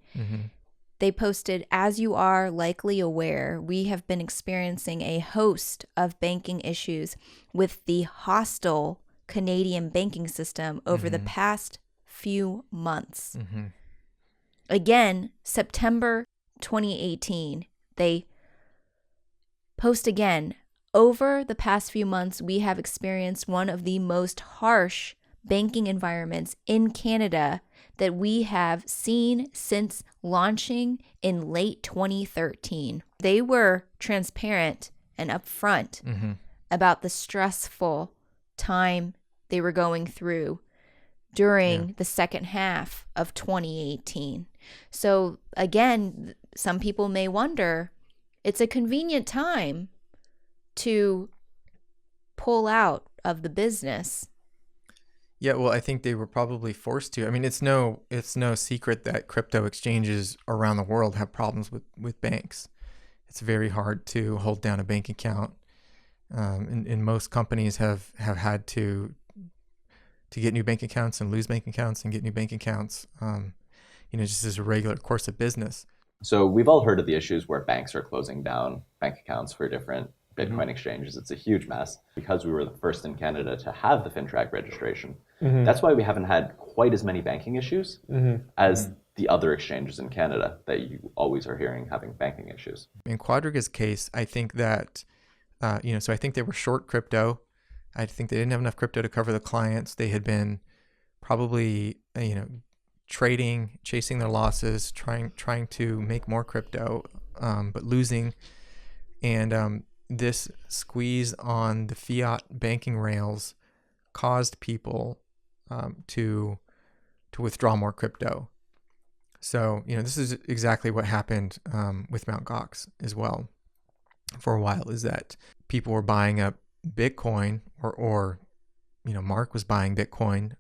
They posted, "As you are likely aware, we have been experiencing a host of banking issues with the hostile Canadian banking system over the past few months." Again, September 2018, they post again, "Over the past few months, we have experienced one of the most harsh banking environments in Canada that we have seen since launching in late 2013. They were transparent and upfront about the stressful time they were going through during the second half of 2018. So again, some people may wonder, it's a convenient time to pull out of the business. Yeah, well, I think they were probably forced to. I mean, it's no secret that crypto exchanges around the world have problems with banks. It's very hard to hold down a bank account. And most companies have had to get new bank accounts and lose bank accounts and get new bank accounts, just as a regular course of business. So we've all heard of the issues where banks are closing down bank accounts for different Bitcoin exchanges. It's a huge mess because we were the first in Canada to have the FinTrack registration. That's why we haven't had quite as many banking issues as the other exchanges in Canada that you always are hearing having banking issues. In Quadriga's case, I think that, so I think they were short crypto. I think they didn't have enough crypto to cover the clients. They had been probably, trading, chasing their losses, trying to make more crypto, but losing. And this squeeze on the fiat banking rails caused people to withdraw more crypto. So, this is exactly what happened with MtGox as well for a while, is that people were buying up Bitcoin or Mark was buying Bitcoin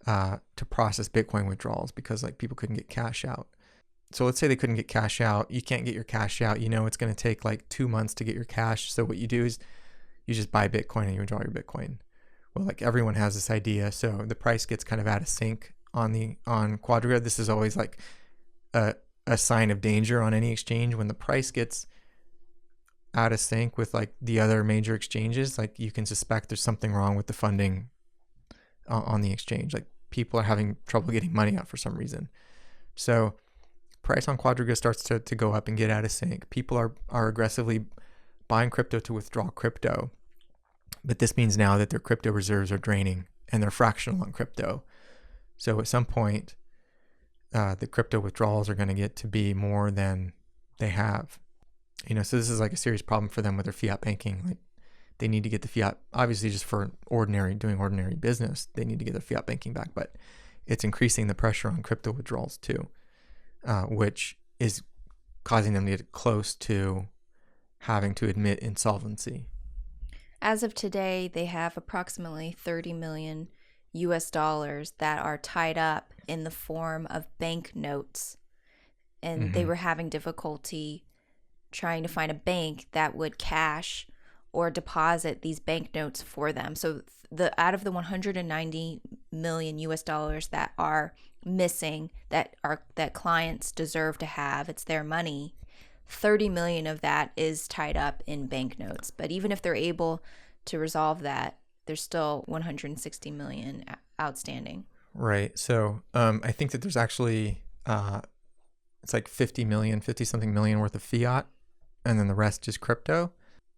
to process Bitcoin withdrawals because people couldn't get cash out. So let's say they couldn't get cash out. You can't get your cash out. It's going to take 2 months to get your cash. So what you do is you just buy Bitcoin and you withdraw your Bitcoin. Well, everyone has this idea. So the price gets kind of out of sync on Quadriga. This is always a sign of danger on any exchange. When the price gets out of sync with the other major exchanges, you can suspect there's something wrong with the funding on the exchange. People are having trouble getting money out for some reason. So price on Quadriga starts to go up and get out of sync. People are aggressively buying crypto to withdraw crypto. But this means now that their crypto reserves are draining and they're fractional on crypto. So at some point, the crypto withdrawals are going to get to be more than they have. So this is like a serious problem for them with their fiat banking. Like they need to get the fiat, obviously just for doing ordinary business, they need to get their fiat banking back, but it's increasing the pressure on crypto withdrawals too, which is causing them to get close to having to admit insolvency. As of today, they have approximately 30 million US dollars that are tied up in the form of bank notes. And they were having difficulty trying to find a bank that would cash or deposit these bank notes for them. So out of the 190 million US dollars that are missing, that clients deserve to have, it's their money, 30 million of that is tied up in bank notes. But even if they're able to resolve that, there's still 160 million outstanding. Right. So I think that there's actually it's like 50 something million worth of fiat, and then the rest is crypto.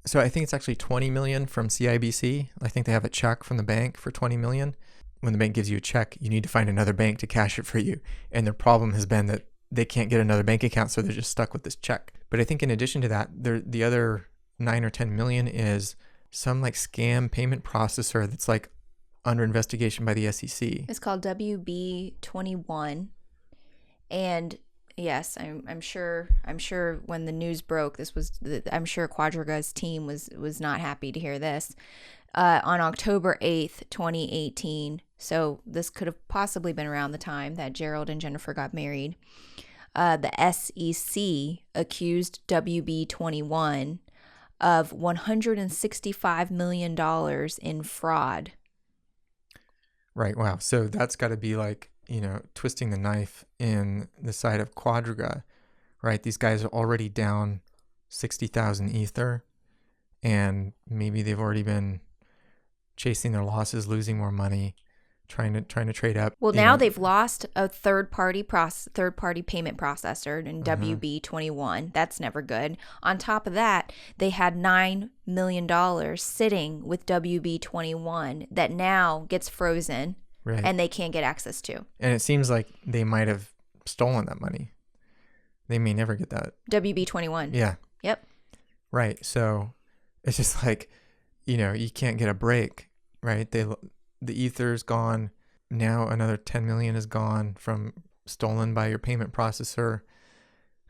So I think it's actually 20 million from CIBC. I think they have a check from the bank for 20 million. When the bank gives you a check, you need to find another bank to cash it for you. And their problem has been that they can't get another bank account, so they're just stuck with this check. But I think in addition to that, the other 9 or 10 million is some like scam payment processor that's like under investigation by the SEC. It's called WB21. And yes, I'm sure when the news broke, I'm sure Quadriga's team was not happy to hear this. On October 8th, 2018, so this could have possibly been around the time that Gerald and Jennifer got married, the SEC accused WB21 of $165 million in fraud. Right. Wow. So that's got to be like, twisting the knife in the side of Quadriga, right? These guys are already down 60,000 Ether, and maybe they've already been chasing their losses, losing more money, trying to trade up. Well, now they've lost a third-party payment processor in WB21. That's never good. On top of that, they had $9 million sitting with WB21 that now gets frozen. Right. And they can't get access to. And it seems like they might have stolen that money. They may never get that. WB21. Yeah. Yep. Right. So it's just like, you can't get a break, right? The Ether's gone. Now another 10 million is gone from stolen by your payment processor.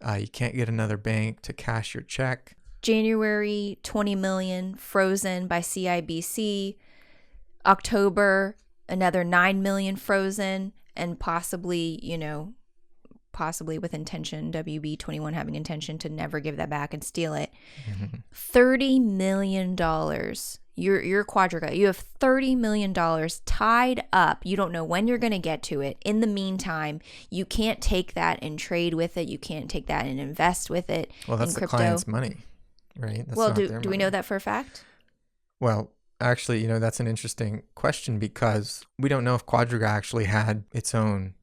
You can't get another bank to cash your check. January, 20 million frozen by CIBC. October, another 9 million frozen, and possibly with intention, WB21 having intention to never give that back and steal it. $30 million. You're Quadriga. You have $30 million tied up. You don't know when you're going to get to it. In the meantime, you can't take that and trade with it. You can't take that and invest with it. Well, that's the client's money, right? That's well, do we know that for a fact? Well, actually, that's an interesting question, because we don't know if Quadriga actually had its own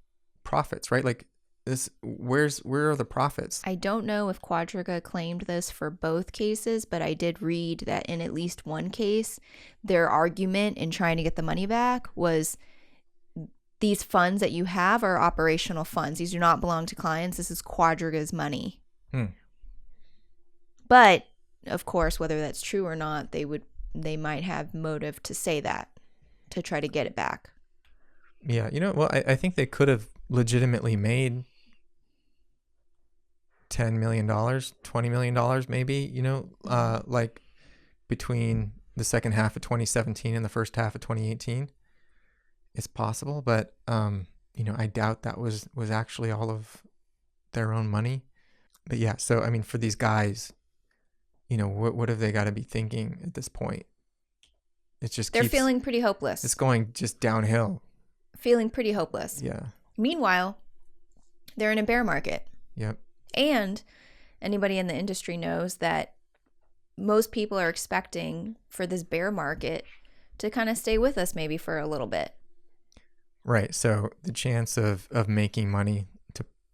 profits, right? Like this, where are the profits? I don't know if Quadriga claimed this for both cases, but I did read that in at least one case, their argument in trying to get the money back was these funds that you have are operational funds. These do not belong to clients. This is Quadriga's money. But of course, whether that's true or not, they might have motive to say that, to try to get it back. Yeah, well, I think they could have legitimately made $10 million, $20 million maybe, like between the second half of 2017 and the first half of 2018. It's possible, but, I doubt that was actually all of their own money. But yeah, so, I mean, for these guys, what have they got to be thinking at this point? They're feeling pretty hopeless. It's going just downhill. Feeling pretty hopeless. Yeah. Meanwhile, they're in a bear market. Yep. And anybody in the industry knows that most people are expecting for this bear market to kind of stay with us maybe for a little bit. Right. So the chance of making money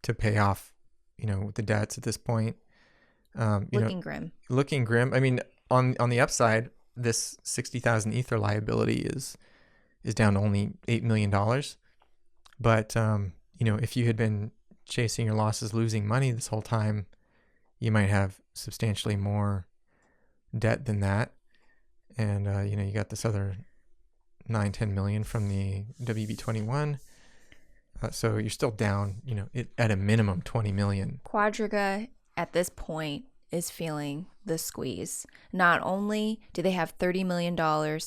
to pay off, the debts at this point, grim. Looking grim. I mean, on the upside, this 60,000 Ether liability is down to only $8 million. But, if you had been chasing your losses, losing money this whole time, you might have substantially more debt than that. And, you got this other 9-10 million from the WB21. So you're still down, at a minimum 20 million. Quadriga at this point is feeling the squeeze. Not only do they have $30 million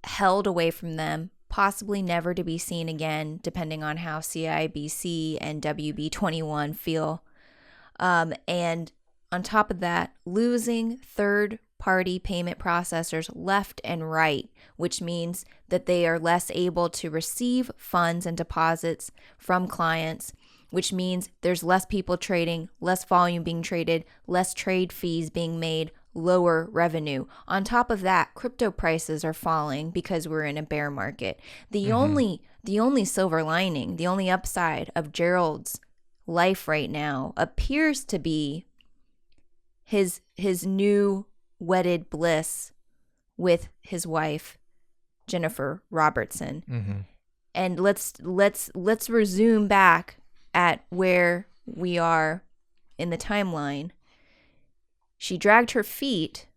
held away from them, possibly never to be seen again, depending on how CIBC and WB21 feel. And on top of that, losing third-party payment processors left and right, which means that they are less able to receive funds and deposits from clients, which means there's less people trading, less volume being traded, less trade fees being made, lower revenue. On top of that, crypto prices are falling because we're in a bear market. The only silver lining, the only upside of Gerald's life right now appears to be his new wedded bliss with his wife, Jennifer Robertson. Mm-hmm. And let's resume back at where we are in the timeline. She dragged her feet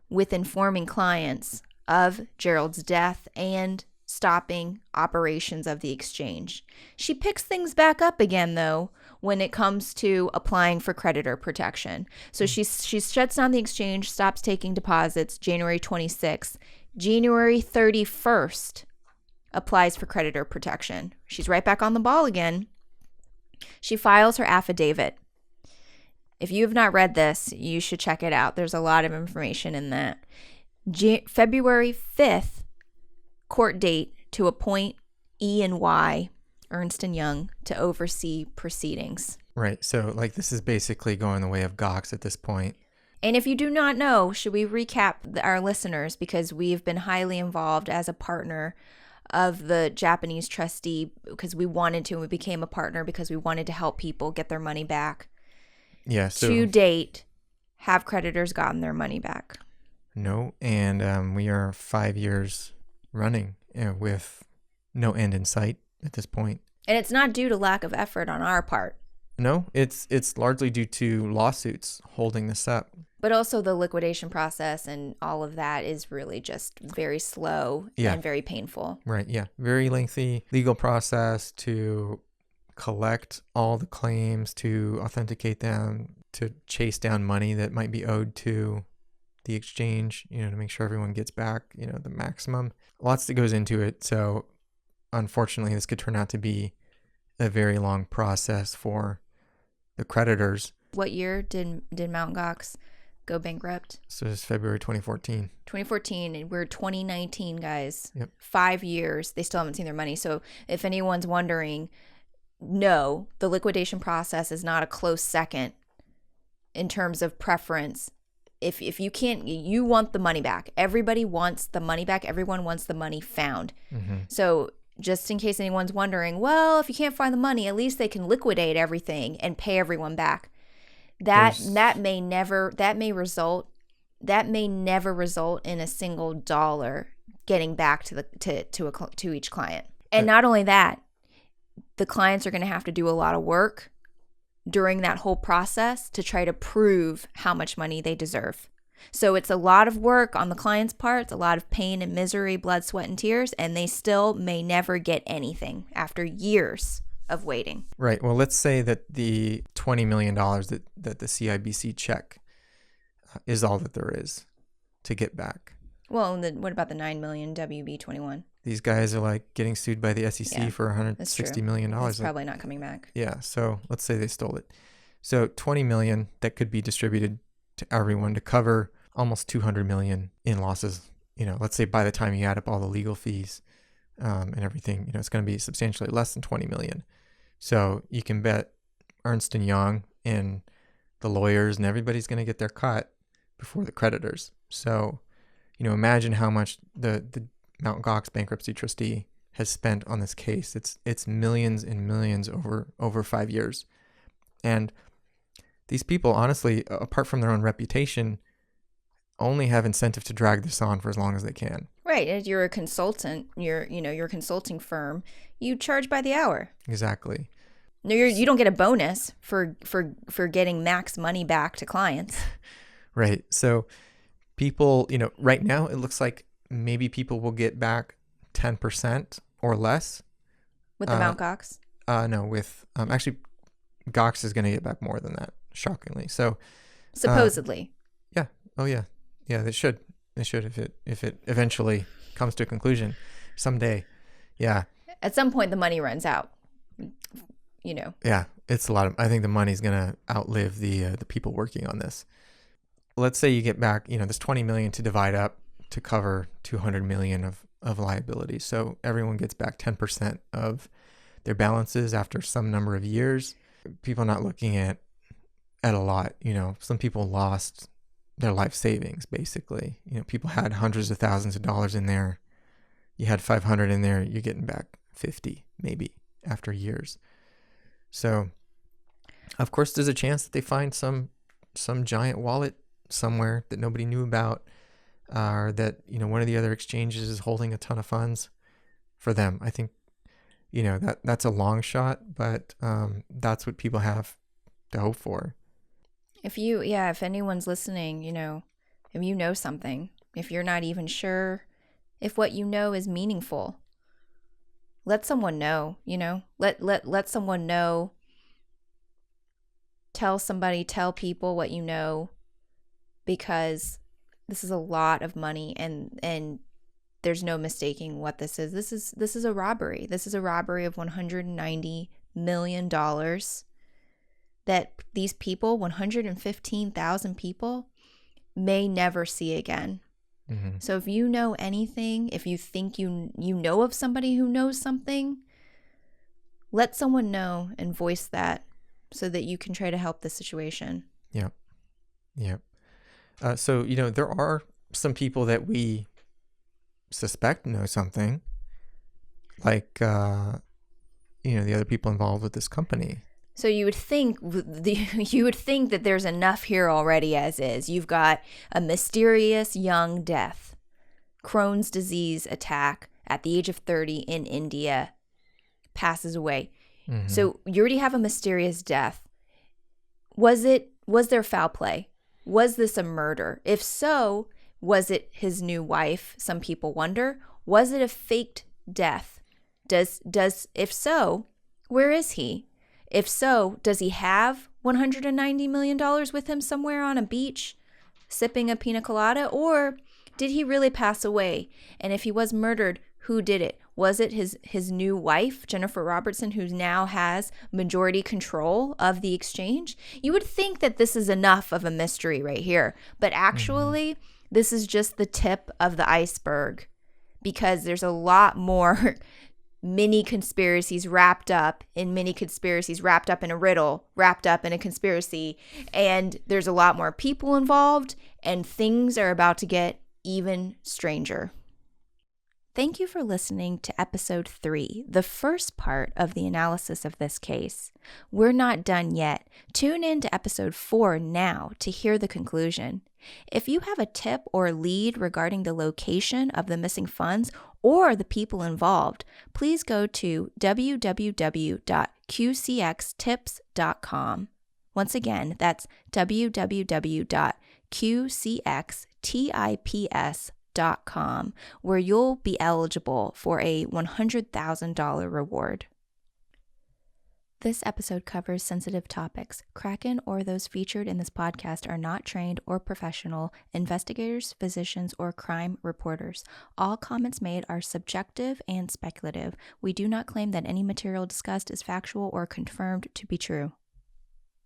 with informing clients of Gerald's death and stopping operations of the exchange. She picks things back up again, though, when it comes to applying for creditor protection. So she shuts down the exchange, stops taking deposits January 26th. January 31st, applies for creditor protection. She's right back on the ball again. She files her affidavit. If you have not read this, you should check it out. There's a lot of information in that. February 5th, court date to appoint E&Y, Ernst & Young, to oversee proceedings. Right. So, this is basically going the way of Gox at this point. And if you do not know, should we recap our listeners? Because we've been highly involved as a partner of the Japanese trustee because we wanted to, and we became a partner because we wanted to help people get their money back. Yeah. So, to date, have creditors gotten their money back? No. And we are 5 years running with no end in sight at this point. And it's not due to lack of effort on our part. No, it's largely due to lawsuits holding this up. But also the liquidation process and all of that is really just very slow and very painful. Right, yeah. Very lengthy legal process to collect all the claims, to authenticate them, to chase down money that might be owed to the exchange, to make sure everyone gets back, the maximum. Lots that goes into it. So unfortunately, this could turn out to be a very long process for the creditors. What year did MtGox go bankrupt? So it's February 2014. 2014, and we're 2019, guys. Yep. 5 years. They still haven't seen their money. So if anyone's wondering, no, the liquidation process is not a close second in terms of preference. If you can't, you want the money back. Everybody wants the money back. Everyone wants the money found. Mm-hmm. So just in case anyone's wondering, well, if you can't find the money, at least they can liquidate everything and pay everyone back. That may never result in a single dollar getting back to each client. And not only that, the clients are going to have to do a lot of work during that whole process to try to prove how much money they deserve. So it's a lot of work on the client's part, it's a lot of pain and misery, blood, sweat, and tears, and they still may never get anything after years of waiting. Right. Well, let's say that the $20 million that the CIBC check is all that there is to get back. Well, what about the $9 million WB21? These guys are getting sued by the SEC for $160 million. It's probably not coming back. Yeah. So let's say they stole it. So $20 million that could be distributed to everyone to cover almost $200 million in losses. Let's say by the time you add up all the legal fees and everything, it's going to be substantially less than $20 million. So you can bet Ernst & Young and the lawyers and everybody's going to get their cut before the creditors. So, imagine how much the MtGox bankruptcy trustee has spent on this case. It's millions and millions over 5 years. And these people, honestly, apart from their own reputation, only have incentive to drag this on for as long as they can. Right. If you're a consultant, you're a consulting firm, you charge by the hour. Exactly. No, you don't get a bonus for getting max money back to clients. Right. So people, right now it looks like maybe people will get back 10% or less. With the MtGox? No, with actually Gox is going to get back more than that, shockingly. So supposedly. Yeah. Oh yeah. Yeah, they should. They should if it eventually comes to a conclusion someday. Yeah. At some point the money runs out. Yeah, it's a lot of. I think the money's gonna outlive the people working on this. Let's say you get back, there's 20 million to divide up to cover 200 million of liabilities. So everyone gets back 10% of their balances after some number of years. People not looking at a lot. Some people lost their life savings basically. People had hundreds of thousands of dollars in there. You had 500 in there. You're getting back 50 maybe after years. So, of course, there's a chance that they find some giant wallet somewhere that nobody knew about, or that one of the other exchanges is holding a ton of funds for them. I think that's a long shot, but that's what people have to hope for. If anyone's listening, if you know something, if you're not even sure if what you know is meaningful, let someone know, let someone know. Tell people what you know, because this is a lot of money and there's no mistaking what this is. This is a robbery. This is a robbery of $190 million that these people, 115,000 people, may never see again. Mm-hmm. So if you know anything, if you think you know of somebody who knows something, let someone know and voice that so that you can try to help the situation. Yeah. Yeah. So, there are some people that we suspect know something, like, the other people involved with this company. So you would think that there's enough here already as is. You've got a mysterious young death, Crohn's disease attack at the age of 30 in India, passes away. Mm-hmm. So you already have a mysterious death. Was there foul play? Was this a murder? If so, was it his new wife? Some people wonder. Was it a faked death? If so, where is he? If so, does he have $190 million with him somewhere on a beach, sipping a pina colada? Or did he really pass away? And if he was murdered, who did it? Was it his new wife, Jennifer Robertson, who now has majority control of the exchange? You would think that this is enough of a mystery right here. But actually, this is just the tip of the iceberg, because there's a lot more mini conspiracies wrapped up in a riddle, wrapped up in a conspiracy. And there's a lot more people involved, and things are about to get even stranger. Thank you for listening to episode 3, the first part of the analysis of this case. We're not done yet. Tune in to episode 4 now to hear the conclusion. If you have a tip or lead regarding the location of the missing funds or the people involved, please go to www.qcxtips.com. Once again, that's www.qcxtips.com, where you'll be eligible for a $100,000 reward. This episode covers sensitive topics. Kraken or those featured in this podcast are not trained or professional investigators, physicians, or crime reporters. All comments made are subjective and speculative. We do not claim that any material discussed is factual or confirmed to be true.